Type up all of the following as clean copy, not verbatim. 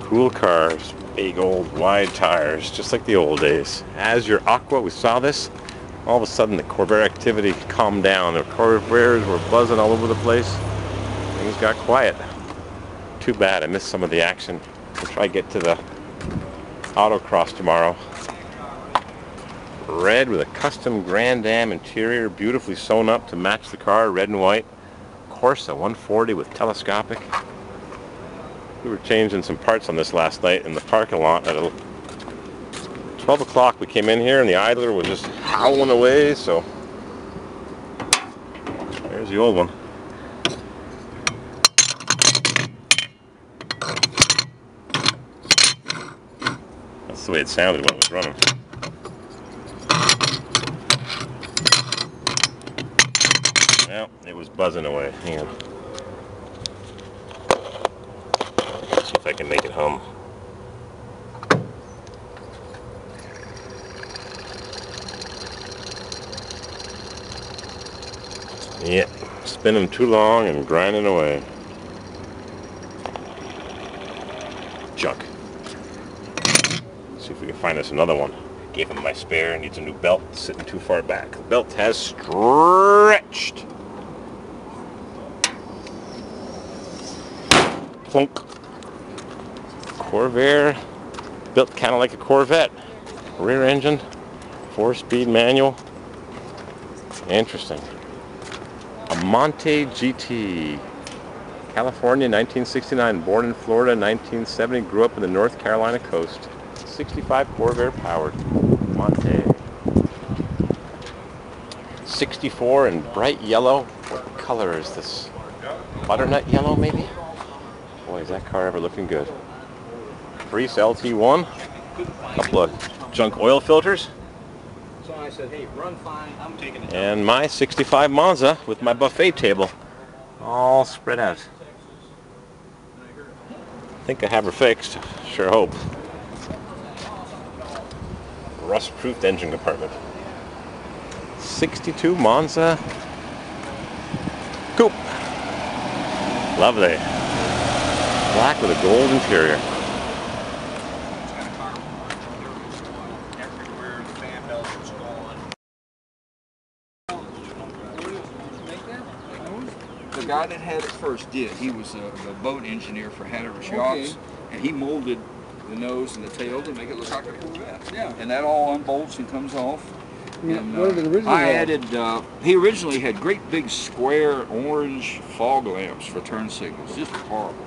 Cool cars, big old wide tires, just like the old days. As your Aqua, we saw this. All of a sudden the Corvair activity calmed down. The Corvairs were buzzing all over the place. Things got quiet. Too bad, I missed some of the action. We'll try to get to the autocross tomorrow. Red with a custom Grand Am interior, beautifully sewn up to match the car, red and white. Corsa 140 with telescopic. We were changing some parts on this last night in the parking lot at 12 o'clock. We came in here and the idler was just howling away, so there's the old one. That's the way it sounded when it was running. Well, it was buzzing away. Hang on. See if I can make it hum. Yeah, spinning too long and grinding away. Junk. See if we can find us another one. Gave him my spare, needs a new belt, sitting too far back. The belt has stretched. Plunk. Corvair, built kind of like a Corvette. Rear engine, 4-speed manual. Interesting. A Monte GT. California, 1969. Born in Florida, 1970. Grew up in the North Carolina coast. 65 Corvair powered. Monte. 64 in bright yellow. What color is this? Butternut yellow, maybe? Boy, is that car ever looking good. Prius LT1. Couple of junk oil filters. So I said, hey, run fine, I'm taking it. And my 65 Monza with my buffet table all spread out. I think I have her fixed. Sure hope. Rust-proofed engine compartment. 62 Monza Coupe. Lovely. Black with a gold interior. The guy that had it first did. He was a boat engineer for Hatteras Yachts, and he molded the nose and the tail to make it look like a Corvette. Yeah. And that all unbolts and comes off. Yeah, and, what did it originally I have? added, he originally had great big square orange fog lamps for turn signals. Just horrible.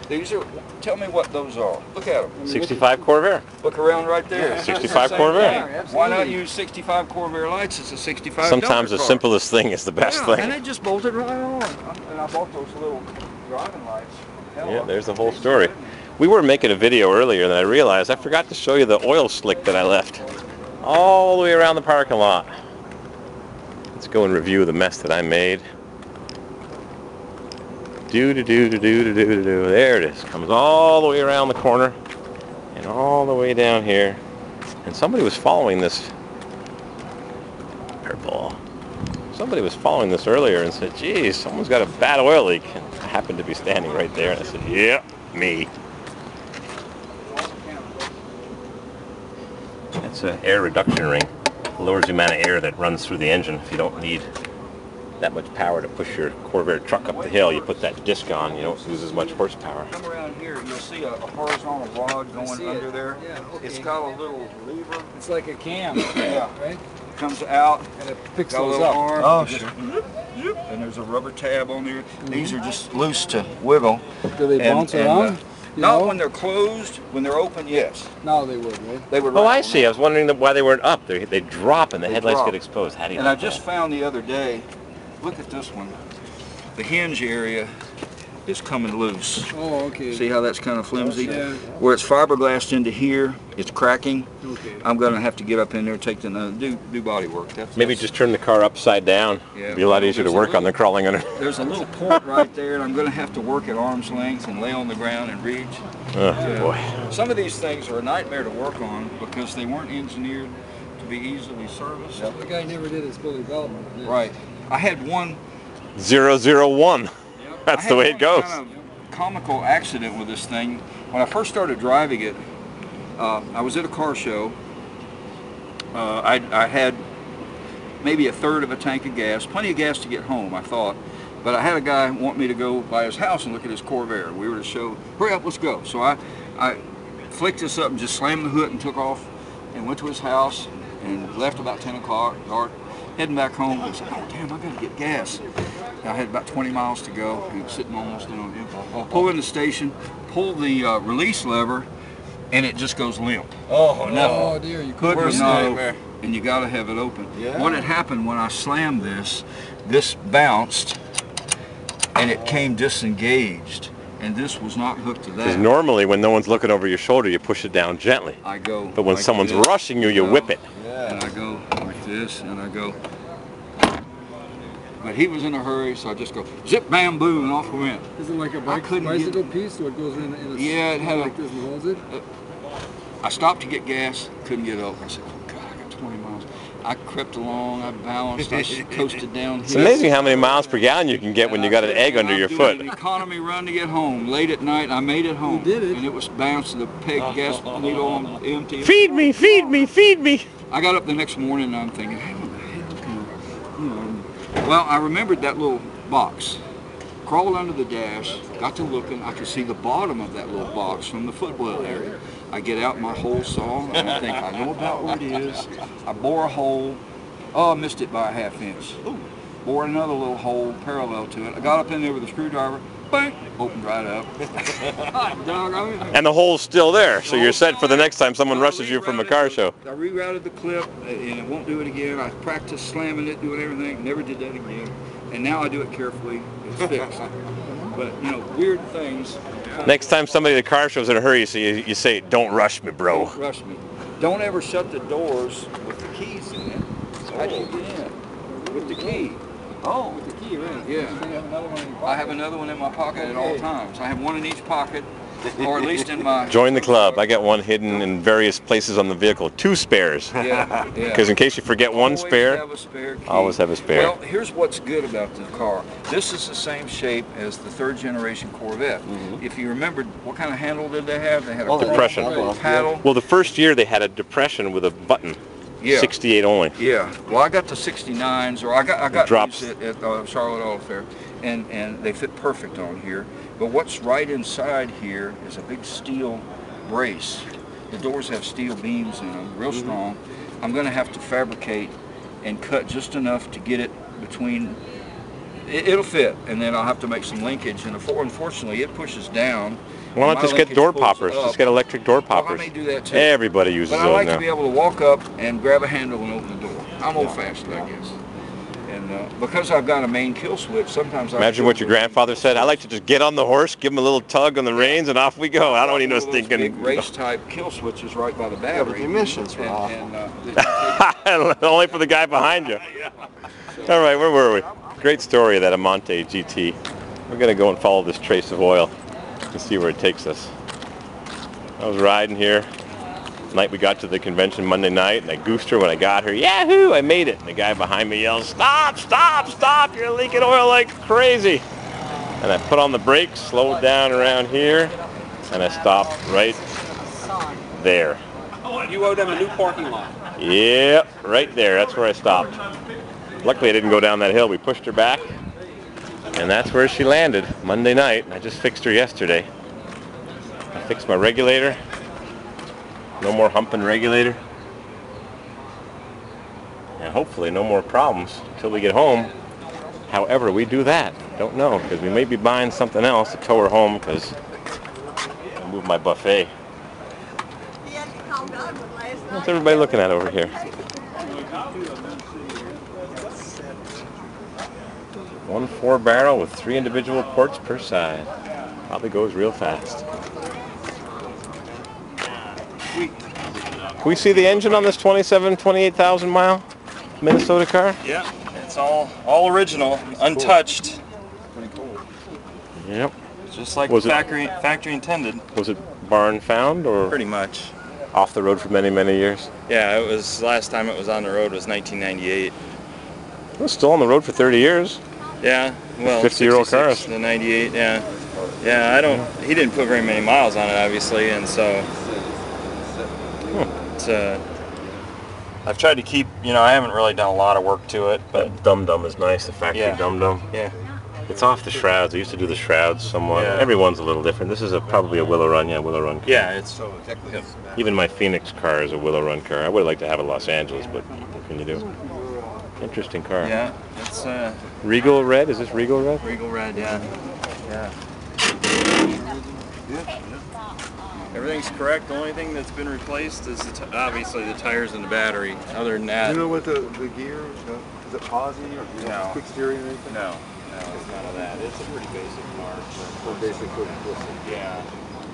These are, tell me what those are. Look at them. 65 Corvair. Look around right there. Yeah, 65 Corvair. Why not use 65 Corvair lights? It's a 65 Sometimes the car. simplest thing is the best Yeah, thing. and it just bolted right on. And I bought those little driving lights. Yeah, there's the whole story. We were making a video earlier and I realized I forgot to show you the oil slick that I left all the way around the parking lot. Let's go and review the mess that I made. There it is. Comes all the way around the corner and all the way down here. And somebody was following this. Purple. Somebody was following this earlier and said, geez, someone's got a bad oil leak. And I happened to be standing right there and I said, yeah, me. That's an air reduction ring. It lowers the amount of air that runs through the engine if you don't need that much power to push your Corvair truck up the hill. You put that disc on, you don't lose as much horsepower. Come around here, you'll see a horizontal rod going under there. Yeah, okay. It's got a little lever. It's like a cam, Yeah. right? It comes out. And it picks Got a those little up. arm. Oh, Just sure. zoop, and there's a rubber tab on there. These are just loose to wiggle. Do they bounce around? Not when they're closed. When they're open, yes. No, they would, right? They would. Oh, I rattle see. now. I was wondering why they weren't up. They drop and the They headlights drop. get exposed. How do you And I like just that? found the other day, look at this one. The hinge area is coming loose. Oh, okay. See how that's kind of flimsy? Yeah. Where it's fiberglassed into here, it's cracking. Okay. I'm going to have to get up in there, take the do body work. Maybe just turn the car upside down. Yeah, It'd be a lot easier to there's a work on little- than crawling under. There's a little port right there, and I'm going to have to work at arm's length and lay on the ground and reach. Oh, boy. Some of these things are a nightmare to work on because they weren't engineered to be easily serviced. The guy never did his full development on this. Right. I had one. 001. That's the way it goes. comical accident with this thing. When I first started driving it, I was at a car show. I had maybe a third of a tank of gas, plenty of gas to get home, I thought. But I had a guy want me to go by his house and look at his Corvair. We were to show, hurry up, let's go. So I flicked this up and just slammed the hood and took off and went to his house and left about 10 o'clock, dark, heading back home. I said, oh damn, I gotta get gas. I had about 20 miles to go. He was sitting almost in on him. Pull in the station, pull the release lever, and it just goes limp. Oh no! Oh dear, you Hood was not open, and you got to have it open. Yeah. What had happened when I slammed this bounced, and it came disengaged, and this was not hooked to that. Because normally, when no one's looking over your shoulder, you push it down gently. I go. But when like someone's this, rushing you, you whip it. Yeah. And I go like this, and I go. But he was in a hurry, so I just go zip, bam, boom, and off we went. Is it like a bicycle piece, so it goes in a yeah, it had like this and holds it? I stopped to get gas, couldn't get up. I said, oh God, I got 20 miles. I crept along, I balanced, I coasted downhill. It's amazing how many miles per gallon you can get when you got an egg under your foot. An economy run to get home. Late at night, I made it home. You did it. And it was bouncing the peg gas needle on empty. Feed me, feed me, feed me. I got up the next morning and I'm thinking, how the hell can I, Well, I remembered that little box. Crawled under the dash, got to looking, I could see the bottom of that little box from the footwell area. I get out my hole saw and I think, I know about where it is. I bore a hole. Oh, I missed it by a ½ inch. Bore another little hole parallel to it. I got up in there with a screwdriver, bang, opened right up. And the hole's still there, so you're set for the next time someone rushes you from a car show. I rerouted the clip and it won't do it again. I practiced slamming it, doing everything, never did that again. And now I do it carefully. It's fixed. But, you know, weird things. Next time somebody at a car show's in a hurry, so you say, don't rush me, bro. Don't rush me. Don't ever shut the doors with the keys in it. How do you get in? With the key. Oh, with the key, right? Yeah. So you have another one in your pocket. I have another one in my pocket at all times. I have one in each pocket, or at least in my... Join the club. I got one hidden in various places on the vehicle. 2 spares. Yeah, yeah. Because in case you forget one spare, have a spare key. always have a spare. Well, here's what's good about the car. This is the same shape as the 3rd generation Corvette. If you remember, what kind of handle did they have? They had a depression. paddle. Well, the first year they had a depression with a button. Yeah. 68 only. Yeah. Well, I got the 69s, or I got drops these at Charlotte Auto Fair, and they fit perfect on here. But what's right inside here is a big steel brace. The doors have steel beams in them, real strong. I'm going to have to fabricate and cut just enough to get it between. It'll fit, and then I'll have to make some linkage. And unfortunately, it pushes down. Why not just get door poppers? Just get electric door poppers. Well, I may do that too. Everybody uses those now. But I like to be able to walk up and grab a handle and open the door. I'm old-fashioned, I guess. And because I've got a main kill switch, sometimes I imagine what your grandfather said. I like to just get on the horse, give him a little tug on the reins, and off we go. I don't need no stinking big race-type kill switches right by the battery. Yeah, but the emissions were off. Only for the guy behind you. All right, where were we? Great story of that Amante GT. We're going to go and follow this trace of oil and see where it takes us. I was riding here. Night we got to the convention Monday night, and I goosed her when I got her. Yahoo! I made it. And the guy behind me yells, "Stop! Stop! Stop! You're leaking oil like crazy!" And I put on the brakes, slowed down around here, and I stopped right there. You owe them a new parking lot. Yep, right there. That's where I stopped. Luckily, I didn't go down that hill. We pushed her back, and that's where she landed Monday night. I just fixed her yesterday. I fixed my regulator. No more humping regulator. And hopefully no more problems until we get home. However we do that, don't know, because we may be buying something else to tow her home, because I moved my buffet. What's everybody looking at over here? 1 4-barrel with 3 individual ports per side. Probably goes real fast. Can we see the engine on this 28,000 mile Minnesota car? Yeah, it's all original, untouched. Pretty cool. Yep. Just like factory intended. Was it barn found or Pretty much. off the road for many, many years? Yeah, it was last time it was on the road was 1998. It was still on the road for 30 years. Yeah, well, 50-year-old 66 cars. to 98, yeah. Yeah, he didn't put very many miles on it, obviously, and so it's, I've tried to keep, I haven't really done a lot of work to it, but That dum-dum is nice, the factory dum-dum. Yeah. It's off the shrouds. I used to do the shrouds somewhat. Yeah. Everyone's a little different. This is probably a Willow Run, Willow Run car. Yeah, it's Even my Phoenix car is a Willow Run car. I would like to have a Los Angeles, but what can you do? Interesting car. yeah, it's Regal Red? Is this Regal Red? Regal Red, yeah. Everything's correct. The only thing that's been replaced is obviously the tires and the battery. Other than that, You know what the gear, is it Aussie or No. quick steering or anything? no, it's none of that. It's a pretty basic car. Or basically, Yeah.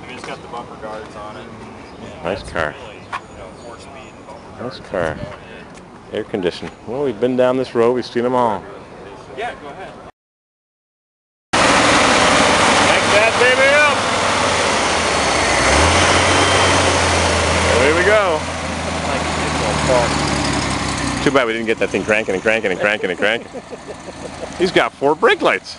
I mean, it's got the bumper guards on it. Nice car. Really, 4-speed bumper Nice guards. car. Air conditioned. Well, we've been down this road. We've seen them all. Yeah, go ahead. Thank that baby up. Away we go. Too bad we didn't get that thing cranking and cranking and cranking and cranking. He's got 4 brake lights.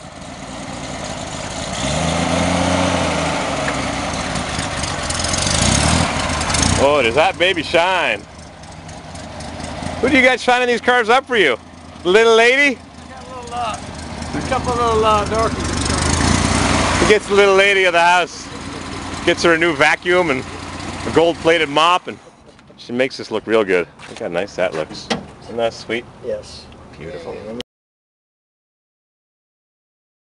Oh, does that baby shine? Who do you got shining these cars up for you? Little lady? a couple little darkies. He gets the little lady of the house. Gets her a new vacuum and a gold-plated mop, and she makes this look real good. Look how nice that looks. Isn't that sweet? Yes. Beautiful. Let